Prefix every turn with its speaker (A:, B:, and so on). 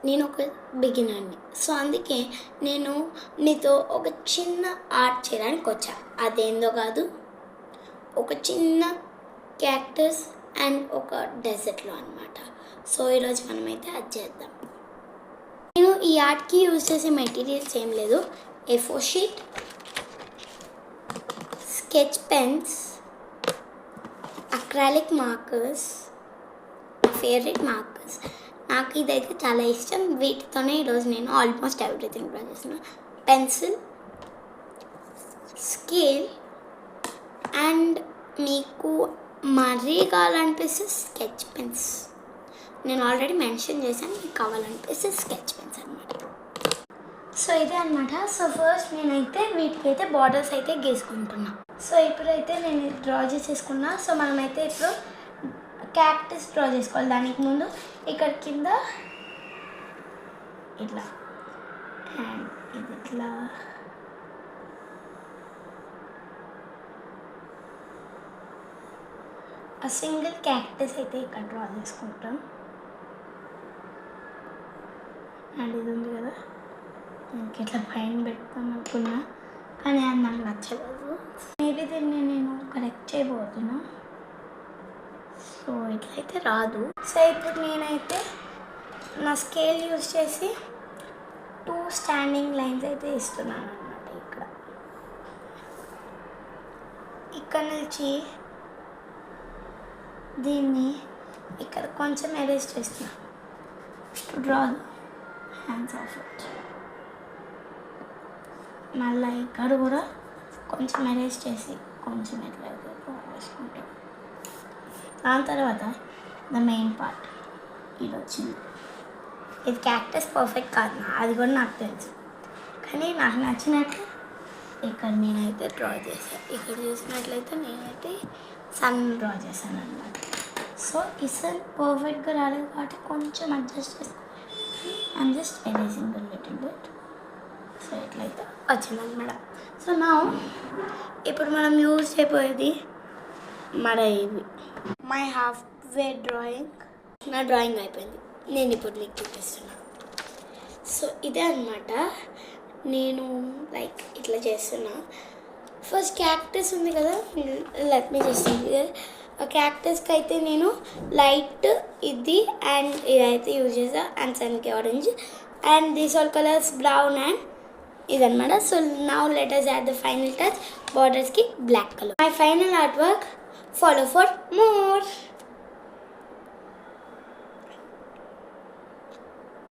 A: నేను ఒక బిగినర్ని. సో అందుకే నేను నీతో ఒక చిన్న ఆర్ట్ చేయడానికి వచ్చా. అదేందో కాదు, ఒక చిన్న క్యాక్టస్ అండ్ ఒక డెజర్ట్లో అనమాట. సో ఈరోజు మనమైతే అది చేద్దాం. నేను ఈ ఆర్ట్కి యూజ్ చేసే మెటీరియల్స్ ఏం లేదు. A4 sheet, sketch pens, acrylic markers, నా ఫేవరెట్ మార్కర్స్. నాకు ఇదైతే చాలా ఇష్టం. వీటితోనే ఈరోజు నేను ఆల్మోస్ట్ ఎవ్రీథింగ్ డ్రా చేస్తున్నాను. పెన్సిల్, స్కేల్ అండ్ మీకు మరీ కావాలనిపిస్తే స్కెచ్ పెన్స్. నేను ఆల్రెడీ మెన్షన్ చేశాను, మీకు కావాలనిపిస్తే స్కెచ్ పెన్స్ అనమాట. సో ఇదే అనమాట. సో ఫస్ట్ నేనైతే వీటికైతే బార్డర్స్ అయితే గీసుకుంటున్నా. సో ఇప్పుడైతే నేను డ్రా చేసేసుకున్నా. సో మనమైతే ఇప్పుడు క్యాక్టస్ డ్రా చేసుకోవాలి. దానికి ముందు ఇక్కడ కింద ఇట్లా అండ్ ఇది ఇట్లా ఆ సింగిల్ క్యాక్టస్ అయితే ఇక్కడ డ్రా చేసుకుంటాం. అండ్ ఇది ఉంది కదా, ఇంక ఇట్లా పైన పెడతాం అనుకున్నా, కానీ అది నాకు నచ్చలేదు. మేబీ దీన్ని నేను కరెక్ట్ చేయబోతున్నా. సో ఇట్లయితే రాదు. సో ఇప్పుడు నేనైతే నా స్కేల్ యూజ్ చేసి 2 స్టాండింగ్ లైన్స్ అయితే ఇస్తున్నాను అన్నమాట. ఇక్కడ నుంచి దీన్ని ఇక్కడ కొంచెం ఎరేజ్ చేస్తున్నా to draw hands of it. మళ్ళీ ఇక్కడ కూడా కొంచెం ఎరేజ్ చేసి కొంచెం ఎట్లయితే డ్రా చేసుకుంటాం. దాని తర్వాత ద మెయిన్ పార్ట్ ఇది వచ్చింది. ఇది క్యాక్టస్ పర్ఫెక్ట్ కాదు, అది కూడా నాకు తెలుసు, కానీ నాకు నచ్చినట్లు ఇక్కడ నేనైతే డ్రా చేశాను. ఇక్కడ చూసినట్లయితే నేనైతే సన్ డ్రా చేశాను అనమాట. సో ఈ సన్ పర్ఫెక్ట్గా రాలేదు కాబట్టి కొంచెం అడ్జస్ట్ చేస్తాను. I'm just erasing the little bit. So ఇట్లయితే వచ్చిందనమాట. సో నా ఇప్పుడు మనం యూజ్ చేయబోయేది మన ఇవి మై హాఫ్ వే డ్రాయింగ్. నా డ్రాయింగ్ అయిపోయింది, నేను ఇప్పుడు మీకు చూపిస్తున్నాను. సో ఇదే అనమాట, నేను లైక్ ఇట్లా చేస్తున్నా. ఫస్ట్ క్యాక్టస్ ఉంది కదా, లెట్ మీ చేస్తుంది. ఆ క్యాక్టస్కి అయితే నేను లైట్ ఇది అండ్ ఇదైతే యూజ్ చేసా అండ్ సన్కి orange and these all colours brown and ఇదనమాట. So now let us add the final touch, బార్డర్స్కి black colour. My final art work. Follow for more.